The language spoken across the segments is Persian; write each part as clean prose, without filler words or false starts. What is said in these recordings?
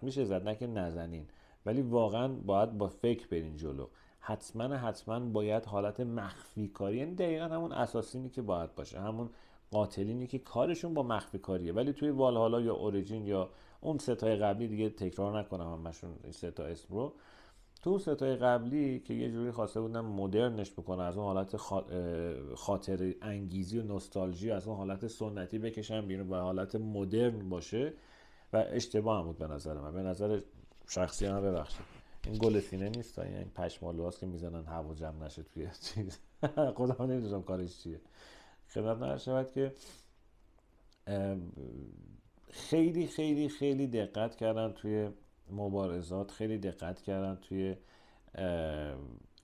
میشه زد، نه که نزنین، ولی واقعا باید با فکر برین جلو. حتما باید حالت مخفی کاری، یعنی دقیقا همون اساسینی که باید باشه، همون قاتلینی که کارشون با مخفی کاریه. ولی توی والهالا یا اوریجین یا اون ستای قبلی، دیگه تکرار نکنم همشون این ستا اسم رو، تو ستای قبلی که یه جوری خواسته بودن مدرنش بکنه، از اون حالت خاطر انگیزی و نوستالژی، از اون حالت سنتی بکشن بیرون و حالت مدرن باشه، و اشتباه هم بود به نظر من، به نظر شخصی من. ببخشید این گل سینه نیست، این پشمالو هاست که میزنن هوا جمع نشه توی چیز. خدا نمیدونم کارش چیه. خدمت نهر شود که خیلی دقت کردن توی مبارزات، خیلی دقت کردن توی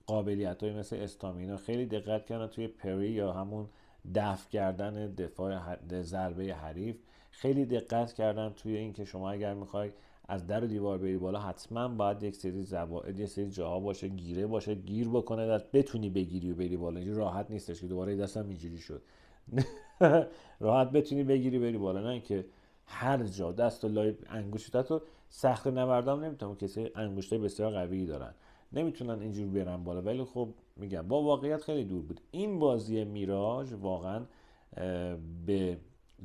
قابلیت های مثل استامینا، خیلی دقت کردن توی پری یا همون دفع کردن دفاع ضربه حریف، خیلی دقت کردن توی این که شما اگر میخوای از در و دیوار بری بالا، حتما باید یک سری زوائد، یک سری جاها باشه، گیره باشه، گیر بکنه دست بتونی بگیری و بری بالا. اینجوری راحت نیستش که دوباره دستم اینجوری شد. راحت بتونی بگیری بری بالا، نه اینکه هر جا دست و لای انگشتات رو سخت نوردام نمیتونم، کسی انگشتای بسیار قوی دارن نمیتونن اینجور برن بالا. ولی خب میگم با واقعیت خیلی دور بود. این بازی میراژ واقعا به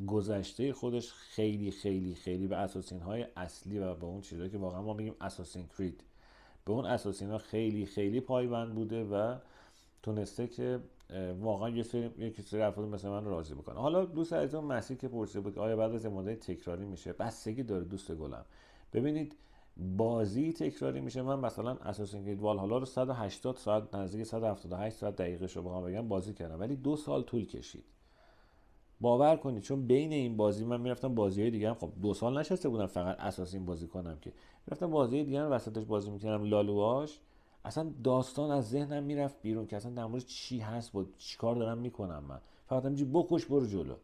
گذشته خودش خیلی به اساسین های اصلی و به اون چیزایی که واقعا ما میگیم اساسین کرید، به اون اساسین ها خیلی پایبند بوده و تونسته که واقعا یک سری افراد مثل من راضی بکنه. حالا دوست عزیزم مسیح که پرسیده بود آیا بعد از این مدت تکراری میشه، بستگی داره دوست گلم. ببینید بازی تکراری میشه، من مثلا اساسین کرید والهالا رو 180 ساعت، نزدیک 178 ساعت دقیقه رو بخوام بگم بازی کردم، ولی 2 سال طول کشید. باور کنید، چون بین این بازی من میرفتم بازی های دیگه هم، خب 2 سال نشسته بودم فقط اساسین بازی کنم، که میرفتم بازی های دیگه هم وسطش بازی میکردم، لالواش. اصلا داستان از ذهنم میرفت بیرون که اصلا در مورد چی هست، با چی کار دارم میکنم. من فقط همینجوری بکش برو جلو.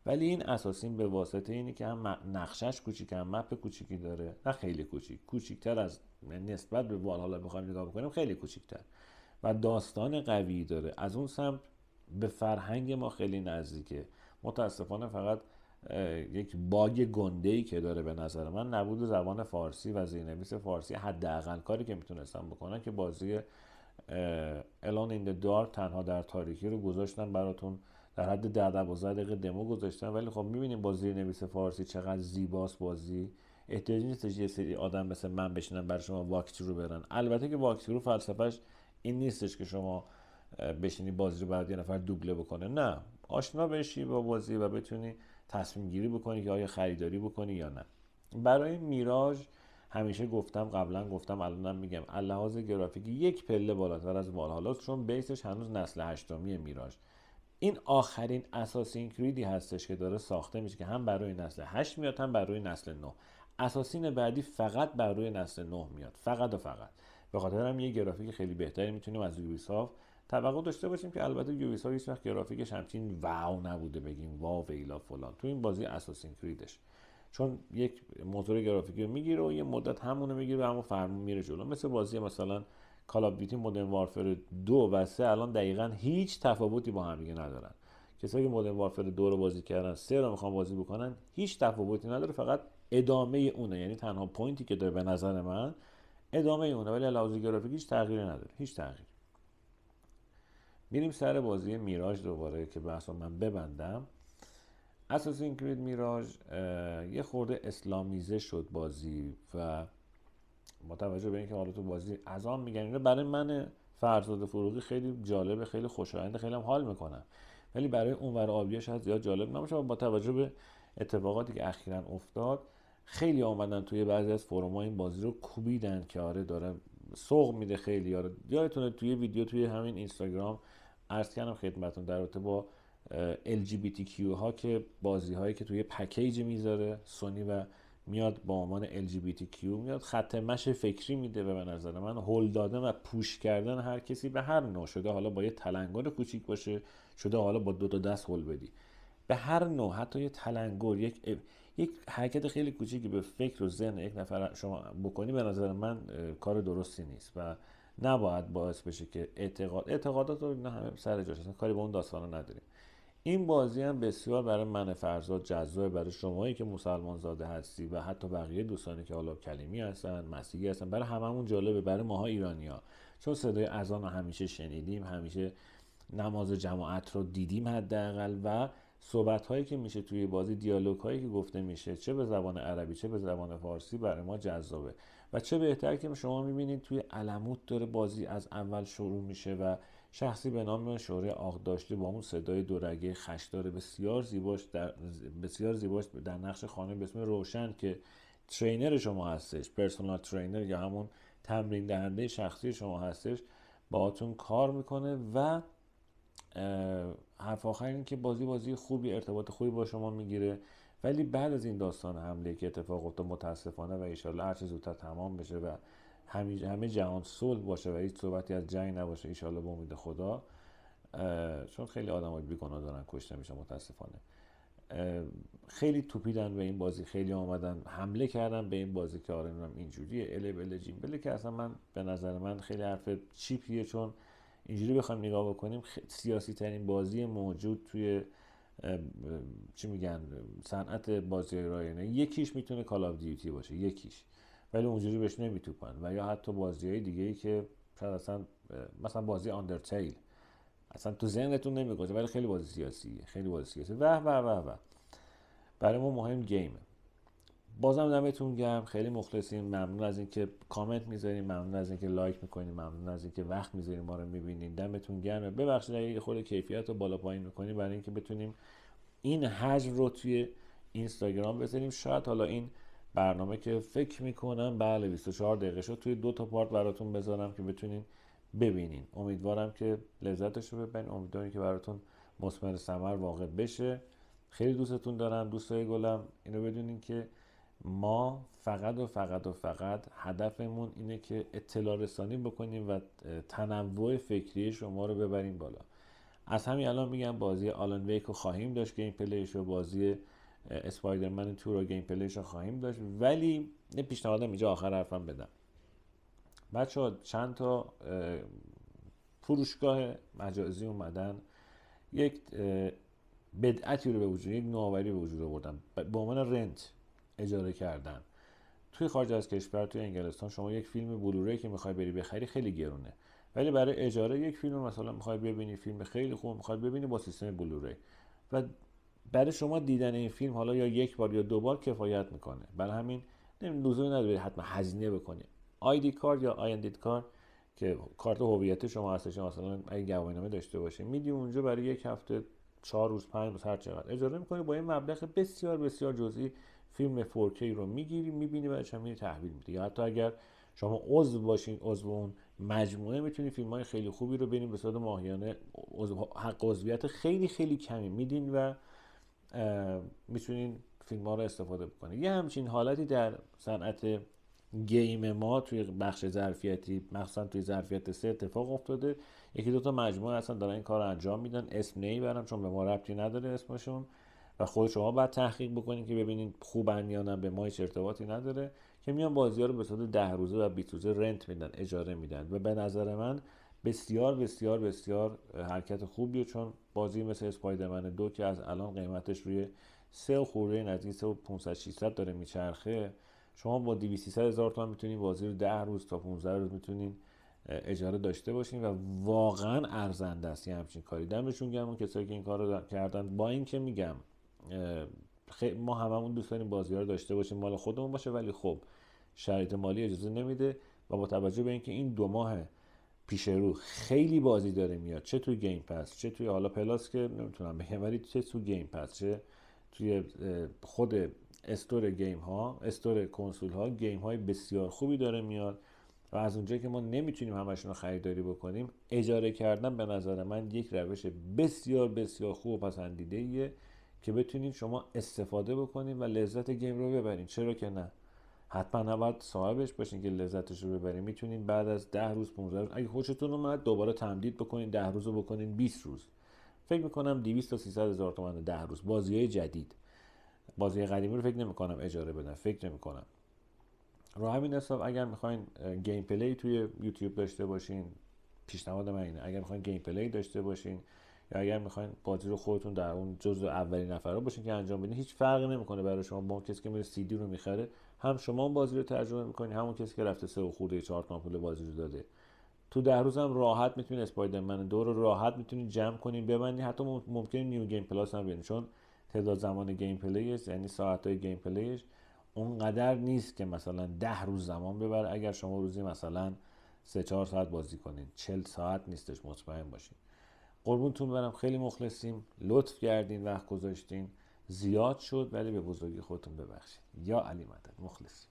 ولی این اساسین به واسطه اینی که هم نقشش کوچیک، هم مپ کوچیکی داره، نه خیلی کوچیکتر از نسبت به والهالا بخوایم نگاه بکنیم، خیلی کوچیکتر، و داستان قوی داره. از اون سمت به فرهنگ ما خیلی نزدیکه. متاسفانه فقط یک باگ گنده‌ای که داره به نظر من، نبود زبان فارسی و زیرنویس فارسی. حداقل کاری که میتونستم بکنم که بازی الان این دارک، تنها در تاریکی رو گذاشتم براتون، در حد 10-12 دقیقه دمو گذاشتم. ولی خب میبینیم با زیرنویس فارسی چقدر زیباست بازی. احتیاجی نیستش یه سری آدم مثل من بشینن برای شما واکت رو برن. البته که واکت رو فلسفهش این نیستش که شما بشینی بازی رو برای یه نفر دوبله بکنه، نه، آشنا بشی با بازی و بتونی تصمیم گیری بکنی که آیا خریداری بکنی یا نه. برای میراژ همیشه گفتم، قبلا گفتم، الانم میگم، لحاظ گرافیکی یک پله بالاتر از والهالا، چون بیسش هنوز نسل هشتمی میراژ. این آخرین اساسین کریدی هستش که داره ساخته میشه که هم برای نسل 8 میاد هم برای نسل 9. اساسین بعدی فقط برای نسل 9 میاد، فقط و فقط. به خاطر هم یه گرافیک خیلی بهتری میتونیم از یوبیسافت توقع داشته باشیم، که البته یوبیسافت هیچ وقت گرافیکش همچین واو نبوده بگیم واو ویلا فلان تو این بازی اساسین کریدش، چون یک موتور گرافیکی رو میگیره و یه مدت همونو میگیره و همون فرمون میره جلو. مثل بازی مثلا کال آف دیوتی مدرن وارفر 2 و 3 الان دقیقاً هیچ تفاوتی با هم دیگه ندارن. کسایی که مدرن وارفر 2 رو بازی کردن، 3 رو میخوان بازی بکنن، هیچ تفاوتی نداره، فقط ادامه اونه. یعنی تنها پوینتی که داره به نظر من ادامه اونه، ولی لحاظ گرافیکی هیچ تغییری نداره، هیچ تغییری. میریم سر بازی میراژ دوباره که بحثو من ببندم. اساسین کرید میراژ یه خورده اسلامیزه شد بازی، و با توجه به اینکه حالا تو بازی از آن میگن اینو، برای من فرزاد فروغی خیلی جالبه، خیلی خوشاینده، خیلی هم حال میکنم، ولی برای اونور آبیا شاید زیاد جالب نباشه. با توجه به اتفاقاتی که اخیرا افتاد، خیلی آمدن توی بعضی از فروم‌ها این بازی رو کوبیدن که آره داره سوق میده خیلی. آره یادتونه توی ویدیو توی همین اینستاگرام عرض کردم خدمتتون در رابطه با LGBTQ ها، که بازی هایی که توی پکیج میذاره سونی و میاد با عنوان LGBTQ میاد خط مش فکری میده، و به نظر من هول دادن و پوش کردن هر کسی به هر نوع، شده حالا با یه تلنگر کوچیک باشه، شده حالا با دو تا دست هول بدی، به هر نوع، حتی یه تلنگر، یک حرکت خیلی کوچیکی به فکر و ذهن یک نفر شما بکنی، به نظر من کار درستی نیست و نباید باعث بشه که اعتقادات رو نه همه سر جاش، اصلا کاری با اون داستانا نداریم. این بازی هم بسیار برای من فرزاد جذاب، برای شمایی که مسلمان زاده هستی و حتی بقیه دوستانی که حالا کلیمی هستن، مسیحی هستن، برای هممون جالبه، برای ماها ایرانی‌ها، چون صدای اذان رو همیشه شنیدیم، همیشه نماز جماعت رو دیدیم حداقل، و صحبت هایی که میشه توی بازی، دیالوگ هایی که گفته میشه چه به زبان عربی چه به زبان فارسی برای ما جذابه. و چه بهتر که شما میبینید توی علموت داره بازی از اول شروع میشه و شخصی به نام شهره آقداشتی با اون صدای دورگه خشدار بسیار زیباش در نقش خانم به اسم روشن که ترینر شما هستش، پرسونال ترینر یا همون تمرین دهنده شخصی شما هستش، باهاتون کار میکنه. و حرف آخر این که بازی خوبی، ارتباط خوبی با شما میگیره. ولی بعد از این داستان حمله که اتفاق افتاد متاسفانه و ایشالله هر چه زودتر تمام بشه و همه جهان صلح باشه و هیچ صحبتی از جنگ نباشه ایشالله به امید خدا، چون خیلی آدمای بیگناه دارن کشته میشن متاسفانه. خیلی توپیدن به این بازی، خیلی آمدن حمله کردن به این بازی که آره نمیدونم اینجوریه اله جیم بله، که اصلا من به نظر من خیلی حرف چیپیه، چون اینجوری بخوایم نگاه بکنیم سیاسی ترین بازی موجود توی چی میگن صنعت بازی رایانه یکیش میتونه کال آف دیوتی باشه، یکیش، ولی اونجوری بهش نمیتوپن. و یا حتی بازی‌های دیگه‌ای که شاید اصلا مثلا بازی آندرتیل اصلا تو ذهنتون نمیگذره ولی خیلی بازی سیاسیه، خیلی بازی سیاسی و برای ما مهم گیمه. بازم دمتون گرم، خیلی مخلصیم، ممنون از اینکه کامنت میذارین، ممنون از اینکه لایک میکنین، ممنون از اینکه وقت میذارین ما رو میبینین، دمتون گرم. ببخشید اگه یه خورده کیفیت رو بالا پایین میکنیم برای اینکه بتونیم این حجم رو توی اینستاگرام بذاریم. شاید حالا این برنامه که فکر میکنم بله 24 دقیقه شد توی 2 تا پارت براتون بذارم که بتونین ببینین. امیدوارم که لذتش رو ببرین، امیدوارم که براتون مثمر ثمر واقع بشه. خیلی دوستتون دارم دوستای گلم. اینو بدونین که ما فقط هدفمون اینه که اطلاع رسانی بکنیم و تنوع فکری شما رو ببریم بالا. از همین الان میگم بازی آلان ویک رو خواهیم داشت گیم پلیش رو، بازی اسپایدرمن 2 رو گیم پلیش رو خواهیم داشت. ولی یه پیشنهادم اینجا آخر حرفم بدم، بچه‌ها چند تا فروشگاه مجازی اومدن یک بدعتی رو به وجود، یک نوآوری به وجود آوردن، به عنوان رنت اجاره کردن. توی خارج از کشور، توی انگلستان، شما یک فیلم بلوری که میخوای بری بخری خیلی گرونه، ولی برای اجاره یک فیلم مثلا میخوای ببینی فیلم خیلی خوب میخوای ببینی با سیستم بلوری، و برای شما دیدن این فیلم حالا یا یک بار یا 2 بار کفایت میکنه. برای همین لزومی نداره حتما هزینه بکنی. آیدی کارت یا آیندید کارت که کارت هویت شما هستش، مثلا اگه گواهینامه داشته باشی میدی اونجا برای یک هفته 4 روز 5 روز هر چقدر اجاره میکنی، با این مبلغ بسیار بسیار جزئی فیلم 4K رو میگیری میبینی و چه تحویل میدی. یا حتی اگر شما عضو باشین، عضو اون مجموعه، میتونید فیلم های خیلی خوبی رو ببینید به صورت ماهیانه. حق عضویت خیلی خیلی کمی میدین و میتونین فیلم ها رو استفاده بکنید. یه همچین حالتی در صنعت گیم ما توی بخش ظرفیتی، مخصوصا توی ظرفیت 3 اتفاق افتاده. یکی دو تا مجموعه اصلا دارن این کار رو انجام میدن، اسم نمیبرم چون به ما ربطی نداره اسمشون، و خود شما باید تحقیق بکنید که ببینید خوبن یا نه، به ما هیچ ارتباطی نداره، که میان بازی ها رو به صورت 10 روزه و 20 روزه رنت میدن، اجاره میدن. و به نظر من بسیار بسیار بسیار حرکت خوبیه، چون بازی مثل اسپایدرمن 2 که از الان قیمتش روی 3 خورده نزدیک 500 600 داره میچرخه، شما با 200 300 هزار تومان میتونین بازی رو 10 روز تا 15 روز میتونین اجاره داشته باشین و واقعا ارزنده است. همچین کاری دمشون گرم اون کسایی که این کارو کردن. با اینکه میگم ما هممون دوست داریم بازی‌ها رو داشته باشیم مال خودمون باشه، ولی خب شرایط مالی اجازه نمیده، و با توجه به اینکه این 2 ماه پیش رو خیلی بازی داره میاد، چه توی گیم پس چه توی حالا پلاس که نمیتونم بگم، ولی چه توی گیم پس چه توی خود استور گیم ها، استور کنسول ها، گیم های بسیار خوبی داره میاد. و از اونجایی که ما نمیتونیم همشون رو خریداری بکنیم، اجاره کردن به نظر من یک روش بسیار بسیار خوب و پسندیده ایه که بتونید شما استفاده بکنید و لذت گیم رو ببرید. چرا که نه؟ حتما نباید صاحبش باشین که لذتش رو ببرید. میتونید بعد از 10 روز 15 روز اگه خوشتون اومد دوباره تمدید بکنید، 10 روز رو بکنید 20 روز. فکر میکنم 200 تا 300 هزار تومان 10 روز. بازی‌های جدید، بازی قدیمی رو فکر نمی‌کنم اجاره بدن، فکر نمی‌کنم. رو همین حساب اگر میخواین گیم پلی توی یوتیوب داشته باشین، پیشنهاد من اینه، اگر میخواین گیم پلی داشته باشین یا اگر میخواین بازی رو خودتون در اون جزء اولین نفرا باشین که انجام بدین، هیچ فرقی نمیکنه برای شما با اون کسی که میره سی دی رو میخره. هم شما اون بازی رو ترجمه میکنین، همون کسی که رفته 3 خورده 4 پول بازی رو داده. تو 10 روز هم راحت میتونید اسپایدرمن 2 رو راحت میتونید جمع کنین ببندین، حتی ممکنه نیو گیم پلاس هم بیارین، چون تعداد زمان گیم پلیش یعنی ساعت‌های گیم پلیش اونقدر نیست که مثلا 10 روز زمان ببره. اگر شما روزی مثلا 3-4 ساعت بازی کنین، 40 ساعت نیستش، مطمئن باشین. قربونتون برم، خیلی مخلصیم، لطف کردین، وقت گذاشتین، زیاد شد ولی به بزرگی خودتون ببخشید. یا علی مدد، مخلصیم.